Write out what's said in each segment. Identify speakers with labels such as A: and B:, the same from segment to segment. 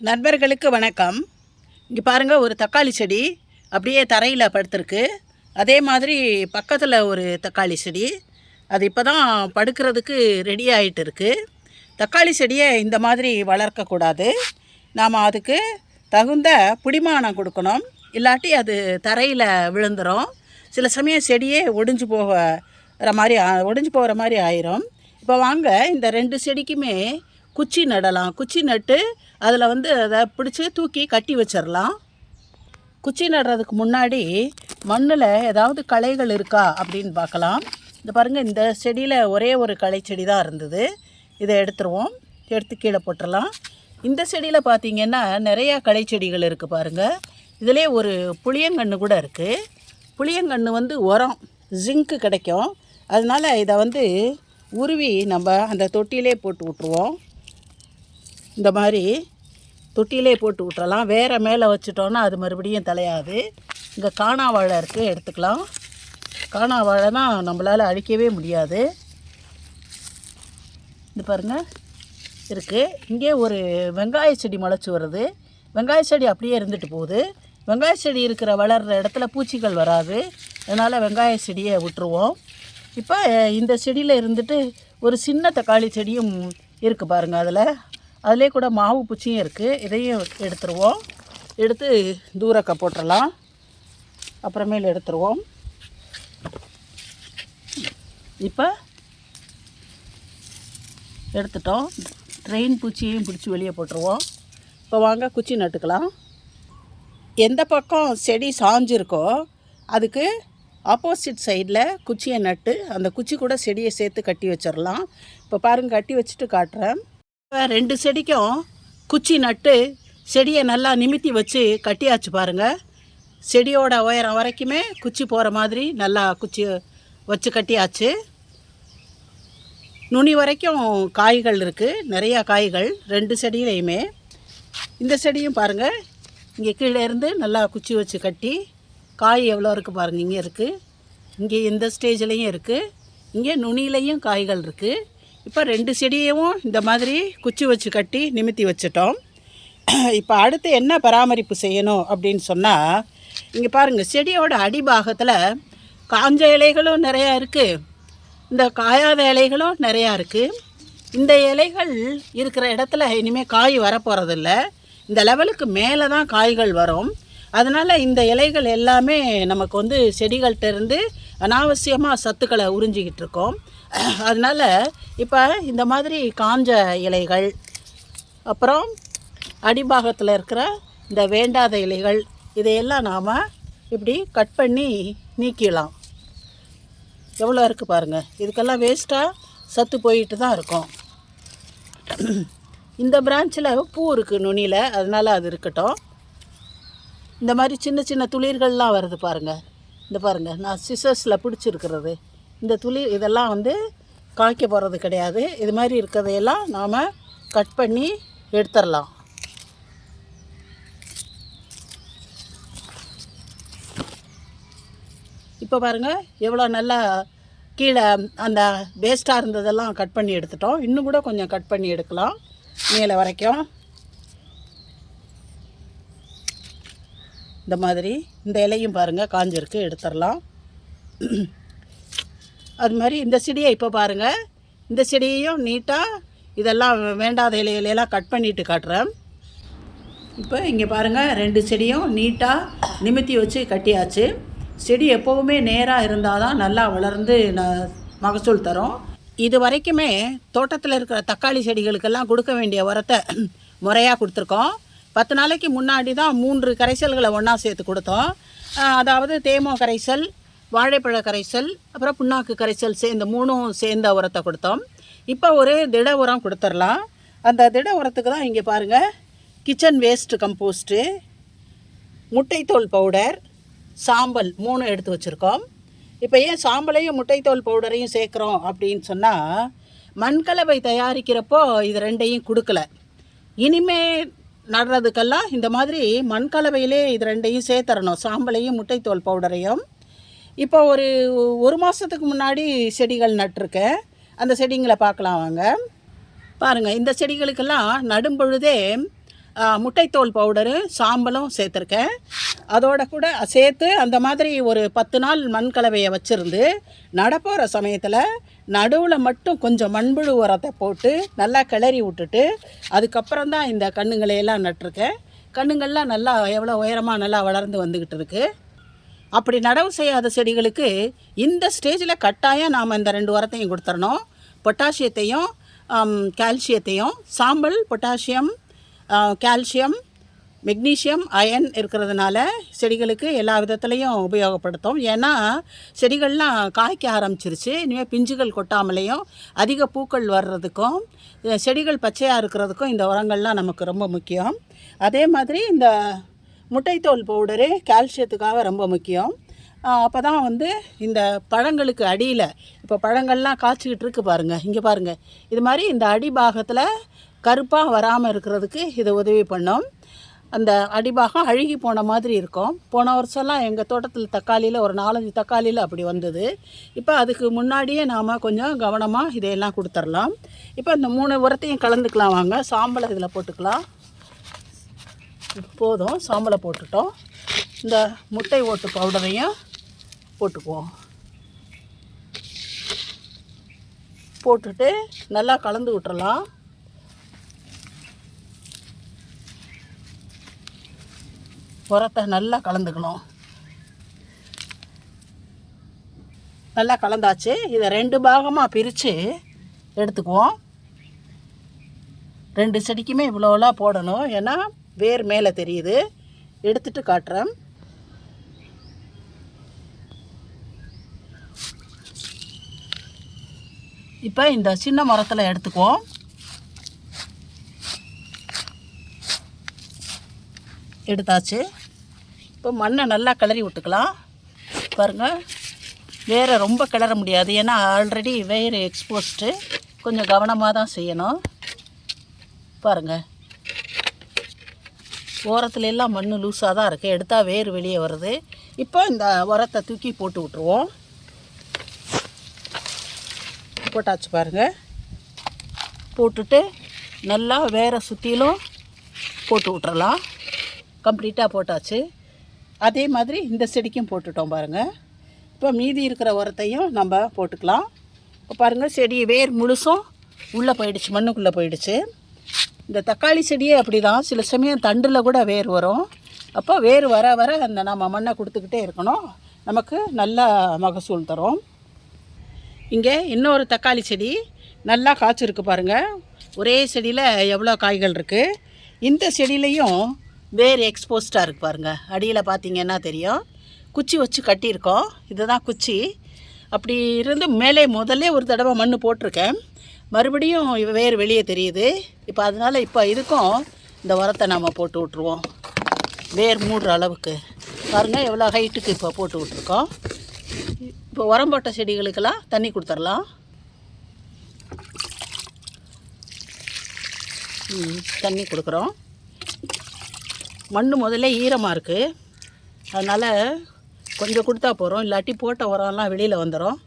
A: நண்பர்களுக்கு வணக்கம். இங்கே பாருங்கள், ஒரு தக்காளி செடி அப்படியே தரையில் படுத்திருக்கு. அதே மாதிரி பக்கத்தில் ஒரு தக்காளி செடி, அது இப்போ தான் படுக்கிறதுக்கு ரெடி ஆகிட்டு இருக்குது. தக்காளி செடியை இந்த மாதிரி வளர்க்கக்கூடாது. நாம் அதுக்கு தகுந்த பிடிமானம் கொடுக்கணும், இல்லாட்டி அது தரையில் விழுந்துடும். சில சமயம் செடியே ஒடிஞ்சு போகிற மாதிரி ஆயிரும். இப்போ வாங்க, இந்த 2 செடிக்குமே குச்சி நடலாம். குச்சி நட்டு அதில் அதை பிடிச்சி தூக்கி கட்டி வச்சிடலாம். குச்சி நடுறதுக்கு முன்னாடி மண்ணில் ஏதாவது களைகள் இருக்கா அப்படின்னு பார்க்கலாம். இந்த பாருங்கள், இந்த செடியில் ஒரே ஒரு களை செடி தான் இருந்தது. இதை எடுத்து கீழே போட்டுடலாம். இந்த செடியில் பார்த்திங்கன்னா நிறையா களை செடிகள் இருக்குது பாருங்கள். இதிலே ஒரு புளியங்கன்று கூட இருக்குது. புளியங்கன்று உரம் ஜிங்க்கு கிடைக்கும். அதனால் இதை உருவி நம்ம அந்த தொட்டியிலே போட்டு விட்ருவோம். இந்த மாதிரி தொட்டியிலே போட்டு விட்டுறலாம். வேறு மேலே வச்சுட்டோன்னா அது மறுபடியும் தலையாது. இங்கே காணாவாழை இருக்குது, எடுத்துக்கலாம். காணாவாழை தான் நம்மளால் அழிக்கவே முடியாது. இது பாருங்கள் இருக்குது. இங்கே ஒரு வெங்காய செடி முளைச்சி வருது. வெங்காய செடி அப்படியே இருந்துட்டு போகுது. வெங்காய செடி வளர்கிற இடத்துல பூச்சிகள் வராது. அதனால் வெங்காய செடியை விட்டுருவோம். இப்போ இந்த செடியில் ஒரு சின்ன தக்காளி செடியும் இருக்குது பாருங்கள். அதிலே கூட மாவு பூச்சியும் இருக்குது. இதையும் எடுத்துருவோம். எடுத்து தூரக்க போட்டுடலாம். அப்புறமேல் எடுத்துருவோம். இப்போ எடுத்துட்டோம். ட்ரெயின் பூச்சியையும் பிடிச்சி வெளியே போட்டுருவோம். இப்போ வாங்க, குச்சி நட்டுக்கலாம். எந்த பக்கம் செடி சாஞ்சிருக்கோ அதுக்கு ஆப்போசிட் சைடில் குச்சியை நட்டு அந்த குச்சி கூட செடியை சேர்த்து கட்டி வச்சிடலாம். இப்போ பாருங்கள், கட்டி வச்சுட்டு காட்டுறேன். இப்போ 2 செடிக்கும் குச்சி நட்டு செடியை நல்லா நிமித்தி வச்சு கட்டியாச்சு பாருங்கள். செடியோட உயரம் வரைக்குமே குச்சி போகிற மாதிரி நல்லா குச்சி வச்சு கட்டியாச்சு. நுனி வரைக்கும் காய்கள் இருக்குது, நிறையா காய்கள் 2 செடியிலையுமே. இந்த செடியும் பாருங்கள், இங்கே கீழே இருந்து நல்லா குச்சி வச்சு கட்டி காய் எவ்வளோ இருக்குது பாருங்கள். இங்கே இருக்குது, இங்கே இந்த ஸ்டேஜ்லேயும் இருக்குது, இங்கே நுனியிலையும் காய்கள் இருக்குது. இப்போ 2 செடியையும் இந்த மாதிரி குச்சி வச்சு கட்டி நிமித்தி வச்சிட்டோம். இப்போ அடுத்து என்ன பராமரிப்பு செய்யணும் அப்படின்னு சொன்னால், இங்கே பாருங்கள், செடியோட அடிபாகத்தில் காஞ்ச இலைகளும் நிறையா இருக்குது, இந்த காயாத இலைகளும் நிறையா இருக்குது. இந்த இலைகள் இருக்கிற இடத்துல இனிமேல் காய் வரப்போகிறதில்ல. இந்த லெவலுக்கு மேலே தான் காய்கள் வரும். அதனால் இந்த இலைகள் எல்லாமே நமக்கு செடிகள்கிட்ட இருந்து அனாவசியமாக சத்துக்களை உறிஞ்சிக்கிட்டு இருக்கோம். அதனால் இப்போ இந்த மாதிரி காஞ்ச இலைகள், அப்புறம் அடிபாகத்தில் இருக்கிற இந்த வேண்டாத இலைகள், இதையெல்லாம் நாம் இப்படி கட் பண்ணி நீக்கிடலாம். எவ்வளோ இருக்குது பாருங்கள். இதுக்கெல்லாம் வேஸ்ட்டாக சத்து போயிட்டு தான் இருக்கும். இந்த பிரான்ச்சில் பூ இருக்குது நுனியில், அதனால் அது இருக்கட்டும். இந்த மாதிரி சின்ன சின்ன துளிர்கள்லாம் வருது பாருங்கள். இந்த பாருங்கள், நான் சிசர்ஸில் பிடிச்சிருக்கிறது. இந்த துளிர் இதெல்லாம் காய்க்க போகிறது கிடையாது. இது மாதிரி இருக்கிறதையெல்லாம் நாம் கட் பண்ணி எடுத்துடலாம். இப்போ பாருங்கள், எவ்வளோ நல்லா கீழே அந்த வேஸ்ட்டாக இருந்ததெல்லாம் கட் பண்ணி எடுத்துட்டோம். இன்னும் கூட கொஞ்சம் கட் பண்ணி எடுக்கலாம் மேலே வரைக்கும். இந்த மாதிரி இந்த இலையும் பாருங்கள் காஞ்சிருக்கு, எடுத்துடலாம். அது மாதிரி இந்த செடியை இப்போ பாருங்கள், இந்த செடியையும் நீட்டாக இதெல்லாம் வேண்டாத இலையிலெல்லாம் கட் பண்ணிவிட்டு காட்டுறேன். இப்போ இங்கே பாருங்கள், 2 செடியும் நீட்டாக நிமித்தி வச்சு கட்டியாச்சு. செடி எப்போவுமே நேராக இருந்தால் தான் நல்லா வளர்ந்து மகசூல் தரும். இது வரைக்குமே தோட்டத்தில் இருக்கிற தக்காளி செடிகளுக்கெல்லாம் கொடுக்க வேண்டிய உரத்தை முறையாக கொடுத்துருக்கோம். 10 நாளைக்கு முன்னாடி தான் 3 கரைசல்களை ஒன்றா சேர்த்து கொடுத்தோம். அதாவது தேமோ கரைசல், வாழைப்பழ கரைசல், அப்புறம் புண்ணாக்கு கரைசல் இந்த 3ம் சேர்ந்த உரத்தை கொடுத்தோம். இப்போ ஒரு திட உரம் கொடுத்துடலாம். அந்த திட உரத்துக்கு தான் இங்கே பாருங்கள், கிச்சன் வேஸ்ட்டு கம்போஸ்ட்டு, முட்டைத்தோல் பவுடர், சாம்பல் 3 எடுத்து வச்சுருக்கோம். இப்போ ஏன் சாம்பலையும் முட்டைத்தோல் பவுடரையும் சேர்க்குறோம் அப்படின்னு சொன்னால், மண்கலவை தயாரிக்கிறப்போ இது 2ஐயும் கொடுக்கல. இனிமே நடுறதுக்கெல்லாம் இந்த மாதிரி மண்கலவையிலே இது 2ஐயும் சேர்த்துறணும், சாம்பலையும் முட்டைத்தோல் பவுடரையும். இப்போ ஒரு மாதத்துக்கு முன்னாடி செடிகள் நட்டிருக்கேன். அந்த செடிங்களை பார்க்கலாம் வாங்க. பாருங்கள், இந்த செடிகளுக்கெல்லாம் நடும் பொழுதே முட்டைத்தோல் பவுடரு சாம்பலும் சேர்த்துருக்கேன். அதோட கூட சேர்த்து அந்த மாதிரி ஒரு 10 நாள் மண் கலவையை வச்சுருந்து நடப்போகிற சமயத்தில் நடுவில் மட்டும் கொஞ்சம் மண்புழு உரத்தை போட்டு நல்லா கிளறி விட்டுட்டு அதுக்கப்புறம் தான் இந்த கன்றுங்களையெல்லாம் நட்டிருக்கேன். கன்றுங்கள்லாம் நல்லா எவ்வளோ உயரமாக நல்லா வளர்ந்து வந்துக்கிட்டு இருக்குது. அப்படி நடவு செய்யாத செடிகளுக்கு இந்த ஸ்டேஜில் கட்டாயம் நாம் இந்த 2 உரத்தையும் கொடுத்துடணும். பொட்டாசியத்தையும் கால்சியத்தையும். சாம்பல் பொட்டாசியம், கால்சியம், மெக்னீஷியம், அயன் இருக்கிறதுனால செடிகளுக்கு எல்லா விதத்துலேயும் உபயோகப்படுத்தும். ஏன்னா செடிகள்லாம் காய்க்க ஆரம்பிச்சிருச்சு. இனிமேல் பிஞ்சுகள் கொட்டாமலேயும் அதிக பூக்கள் வர்றதுக்கும் செடிகள் பச்சையாக இருக்கிறதுக்கும் இந்த உரங்கள்லாம் நமக்கு ரொம்ப முக்கியம். அதே மாதிரி இந்த முட்டைத்தோல் பவுடரு கால்சியத்துக்காக ரொம்ப முக்கியம். அப்போ தான் இந்த பழங்களுக்கு அடியில் இப்போ பழங்கள்லாம் காய்ச்சிக்கிட்டு இருக்குது பாருங்கள், இங்கே பாருங்கள். இது மாதிரி இந்த அடிபாகத்தில் கருப்பாக வராமல் இருக்கிறதுக்கு இது உதவி பண்ணும். அந்த அடிபாகம் அழுகி போன மாதிரி இருக்கும். போன வருஷம்லாம் எங்கள் தோட்டத்தில் தக்காளியில் ஒரு 4-5 தக்காளியில் அப்படி வந்தது. இப்போ அதுக்கு முன்னாடியே நாம் கொஞ்சம் கவனமாக இதையெல்லாம் கொடுத்துர்லாம். இப்போ இந்த 3 உரத்தையும் கலந்துக்கலாம் வாங்க. சாம்பலை இதில் போட்டுக்கலாம். போதும், சாம்பலை போட்டுட்டோம். இந்த முட்டை ஓட்டு பவுடரையும் போட்டுக்குவோம். போட்டுட்டு நல்லா கலந்து விட்டுறலாம். உரத்தை நல்லா கலந்துக்கணும். நல்லா கலந்தாச்சு. இதை 2 பாகமாக பிரித்து எடுத்துக்குவோம். 2 செடிக்குமே இவ்வளோலாம் போடணும். ஏன்னா வேர் மேலே தெரியுது. எடுத்துட்டு காட்டுறேன். இப்போ இந்த சின்ன மரத்தில் எடுத்துக்குவோம். எடுத்தாச்சு. இப்போ மண்ணை நல்லா கிளறி விட்டுக்கலாம். பாருங்கள், வேரை ரொம்ப கிளற முடியாது. ஏன்னா ஆல்ரெடி வேர் எக்ஸ்போஸ்டு. கொஞ்சம் கவனமாக தான் செய்யணும். பாருங்கள், ஓரத்துல எல்லாம் மண் லூஸாக தான் இருக்குது. எடுத்தால் வேர் வெளியே வருது. இப்போ இந்த உரத்தை தூக்கி போட்டு விட்ருவோம். போட்டாச்சு பாருங்கள். போட்டுட்டு நல்லா வேரை சுற்றிலும் போட்டு விட்றலாம். கம்ப்ளீட்டாக போட்டாச்சு. அதே மாதிரி இந்த செடிக்கும் போட்டுட்டோம் பாருங்கள். இப்போ மீதி இருக்கிற உரத்தையும் நம்ம போட்டுக்கலாம். இப்போ பாருங்கள், செடி வேர் முழுசும் உள்ளே போயிடுச்சு, மண்ணுக்குள்ளே போயிடுச்சு. இந்த தக்காளி செடியே அப்படி தான். சில சமயம் தண்டில் கூட வேர் வரும். அப்போ வேர் வர வர அந்த நம்ம மண்ணை கொடுத்துக்கிட்டே இருக்கணும். நமக்கு நல்ல மகசூல் தரும். இங்கே இன்னொரு தக்காளி செடி நல்லா காய்ச்சிருக்கு பாருங்கள். ஒரே செடியில் எவ்வளோ காய்கள் இருக்குது. இந்த செடியிலையும் வேர் எக்ஸ்போஸ்டாக இருக்குது பாருங்கள். அடியில் பார்த்திங்கன்னா தெரியும். குச்சி வச்சு கட்டியிருக்கோம். இதுதான் குச்சி. அப்படி இருந்து மேலே முதல்ல ஒரு தடவை மண் போட்டிருக்கேன். மறுபடியும் வேர் வெளியே தெரியுது. இப்போ அதனால் இப்போ இதுக்கும் இந்த உரத்தை நாம் போட்டு விட்ருவோம். வேர் மூடுற அளவுக்கு பாருங்கள் எவ்வளோ ஹைட்டுக்கு இப்போ போட்டு விட்ருக்கோம். இப்போ உரம் போட்ட செடிகளுக்கெல்லாம் தண்ணி கொடுத்துர்லாம். தண்ணி கொடுக்குறோம். மண் முதல்ல ஈரமாக இருக்குது. அதனால் கொஞ்சம் கொடுத்தா போகிறோம். இல்லாட்டி போட்ட உரம்லாம் வெளியில் வந்துடும்.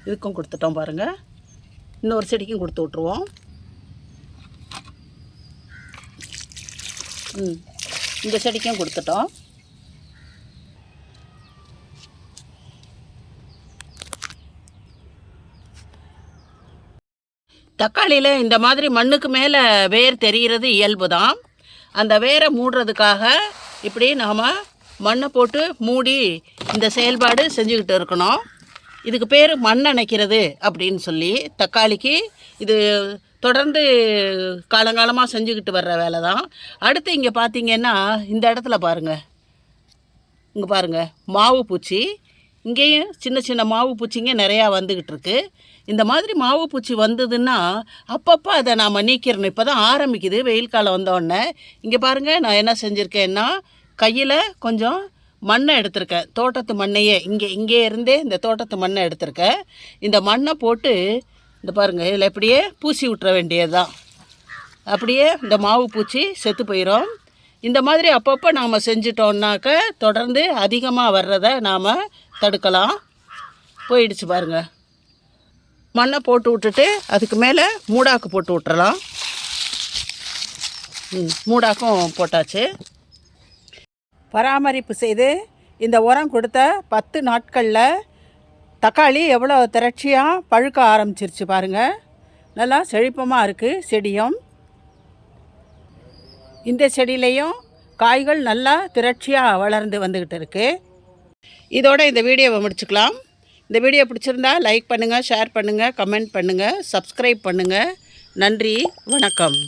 A: இதுக்கும் கொடுத்துட்டோம் பாருங்கள். இன்னொரு செடிக்கும் கொடுத்து விட்ருவோம். இந்த செடிக்கும் கொடுத்துட்டோம். தக்காளியில் இந்த மாதிரி மண்ணுக்கு மேலே வேர் தெரிகிறது இயல்பு தான். அந்த வேரை மூடுறதுக்காக இப்படி நாம் மண்ணை போட்டு மூடி இந்த செயல்பாடு செஞ்சுக்கிட்டு இருக்கணும். இதுக்கு பேர் மண் அணைக்கிறது அப்படின்னு சொல்லி. தக்காளிக்கு இது தொடர்ந்து காலங்காலமாக செஞ்சுக்கிட்டு வர்ற வேலை தான். அடுத்து இங்கே பார்த்திங்கன்னா இந்த இடத்துல பாருங்கள், இங்கே பாருங்கள் மாவு பூச்சி. இங்கேயும் சின்ன சின்ன மாவு பூச்சிங்க நிறையா வந்துக்கிட்டு இருக்கு. இந்த மாதிரி மாவு பூச்சி வந்ததுன்னா அப்பப்போ அதை நாம் நீக்கிடணும். இப்போ தான் ஆரம்பிக்குது வெயில் காலம் வந்தோடனே. இங்கே பாருங்கள், நான் என்ன செஞ்சுருக்கேன்னா கையில் கொஞ்சம் மண்ணை எடுத்திருக்கேன். தோட்டத்து மண்ணையே இங்கே இருந்தே இந்த தோட்டத்து மண்ணை எடுத்திருக்கேன். இந்த மண்ணை போட்டு இந்த பாருங்கள் இதில் இப்படியே பூசி விட்டுற வேண்டியது தான். அப்படியே இந்த மாவு பூச்சி செத்து போயிடும். இந்த மாதிரி அப்பப்போ நாம் செஞ்சிட்டோம்னாக்க தொடர்ந்து அதிகமாக வர்றதை நாம் தடுக்கலாம். போயிடுச்சு பாருங்கள். மண்ணை போட்டு விட்டுட்டு அதுக்கு மேலே மூடாக்கு போட்டு விட்டுறலாம். மூடாக்கும் போட்டாச்சு. பராமரிப்பு செய்து இந்த உரம் கொடுத்த 10 நாட்களில் தக்காளி எவ்வளோ திரட்சியாக பழுக்க ஆரம்பிச்சிருச்சு பாருங்கள். நல்லா செழிப்பமாக இருக்குது செடியும். இந்த செடியிலையும் காய்கள் நல்லா திரட்சியாக வளர்ந்து வந்துக்கிட்டு இருக்குது. இதோட இந்த வீடியோவை முடிச்சுக்கலாம். இந்த வீடியோ பிடிச்சிருந்தா லைக் பண்ணுங்கள், ஷேர் பண்ணுங்கள், கமெண்ட் பண்ணுங்கள், சப்ஸ்கிரைப் பண்ணுங்கள். நன்றி, வணக்கம்.